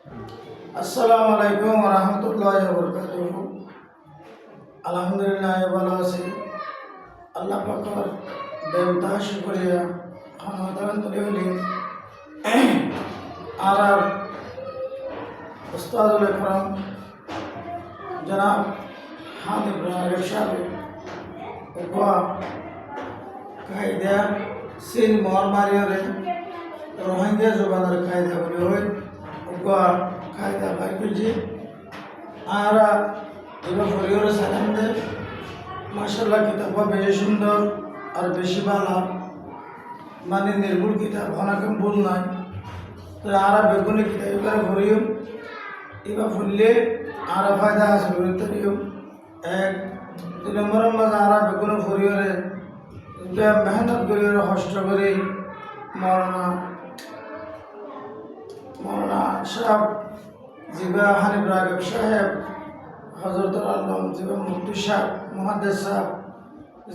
আসসালামু আলাইকুম ওয়া রাহমাতুল্লাহি ওয়া বারাকাতুহু। আলহামদুলিল্লাহ ভালো আছি। আল্লাহ পাকের বেমতাহ শুকরিয়া হামদান করি আর উস্তাদুল ইকরাম জনাব হামিদ ইব্রাহিম সাহেব ওয়া কায়দা সিন মরমারিয়রে রোহিঙ্গা জবানের কায়দা বলি হয় ওয়া কায়দা বাইকুজি আর এবার ফরিওর সালাম দে মাশাআল্লাহ কিতাব বেশি সুন্দর আর বেশি ভালো মানে নির্ভুল কিতাব অনেক ভুল নাই তো আর বেগুনি কিতাব এবার ফরিও এবার ফুললে আর ফায়দা আছে তরিও এক দুই নম্বর মাঝে আর বেগুনি ফরিওরে মেহনত করিওরে কষ্ট করে মৌলানা সাহেব জিবা হানিফ রাগিব সাহেব হজরত আল্লাহ জিবা মুফতি সাহেব মুহাদ্দিস সাহেব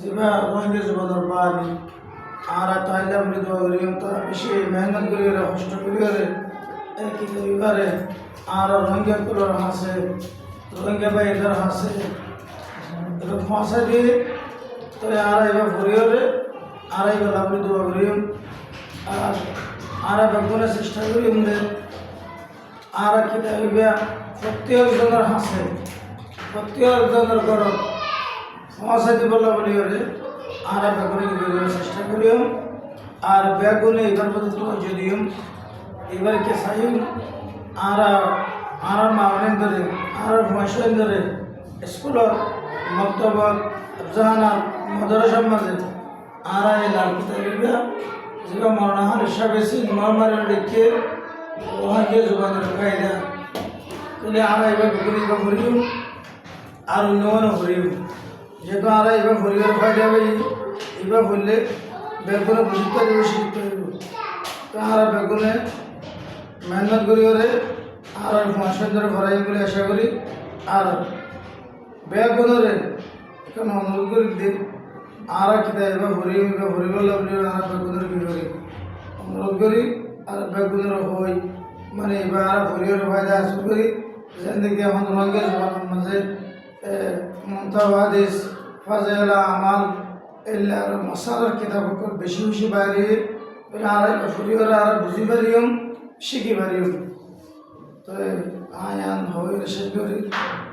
জিবা রোহিঙ্গা জবানের বাণী আর তাইলা বলে দোয়া করি তারা বেশি মেহনত করি কষ্ট করি কি করিবারে আর রোহিঙ্গা কুলোর হাসে রোহিঙ্গা ভাইদের হাসে এরকম হাসা দিয়ে তো আর এবার ঘুরিওরে আর এবার আপনি দোয়া করি আর বেগুনে চেষ্টা করি আমাদের আর কিতা হইবা প্রত্যেকজনের হাসে প্রত্যেকজনের ঘর সমস্যা দিবলা বলি ওরে আর বেগুনে চেষ্টা করিও আর বেগুনে এবার পর্যন্ত যদিও এবার কে চাইম আর আর মামলেন ধরে আর মশলেন ধরে স্কুলের মক্তবত জাহানার মাদ্রাসার মাঝে আর এই লাল কিতা হইবা যেটা মরণাহার হিসাবে মরমারের লিখে রোহিঙ্গা জবানের কায়দা তাহলে আর এবার বেগুনি ভরিও আর অন্যমানও ভরিও যেহেতু আর এবার ভরিবার ফায়দা হবে এবার বললে বেগুনে বুঝতে হবে শিখতে হইব তো আর বেগুনে মেহনত করি ওরে আর মাসের ধরে ভরাই বলে আশা করি আর বেগুনরে এখানে অনুরোধ করি দিন আর কিতা এবার ভরিব লাগলে আর বেগুনের কি করি অনুরোধ করি আর বেগুনের হই মানে এবার আর ভরিওর ফায়দা আসল করি জিন্দগি এখন রঙের জবানের মাঝে মুনতাওয়াদিস ফাজাইলা আমাল এল্লা মশালার কিতাব বেশি বেশি বাইরে আর ভরিওর আর বুঝি পারিম শিখি পারিম তো আয়ান হই শেষ করি।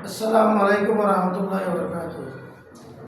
আসসালামু আলাইকুম ওয়া রাহমাতুল্লাহি ওয়া বারাকাতুহু।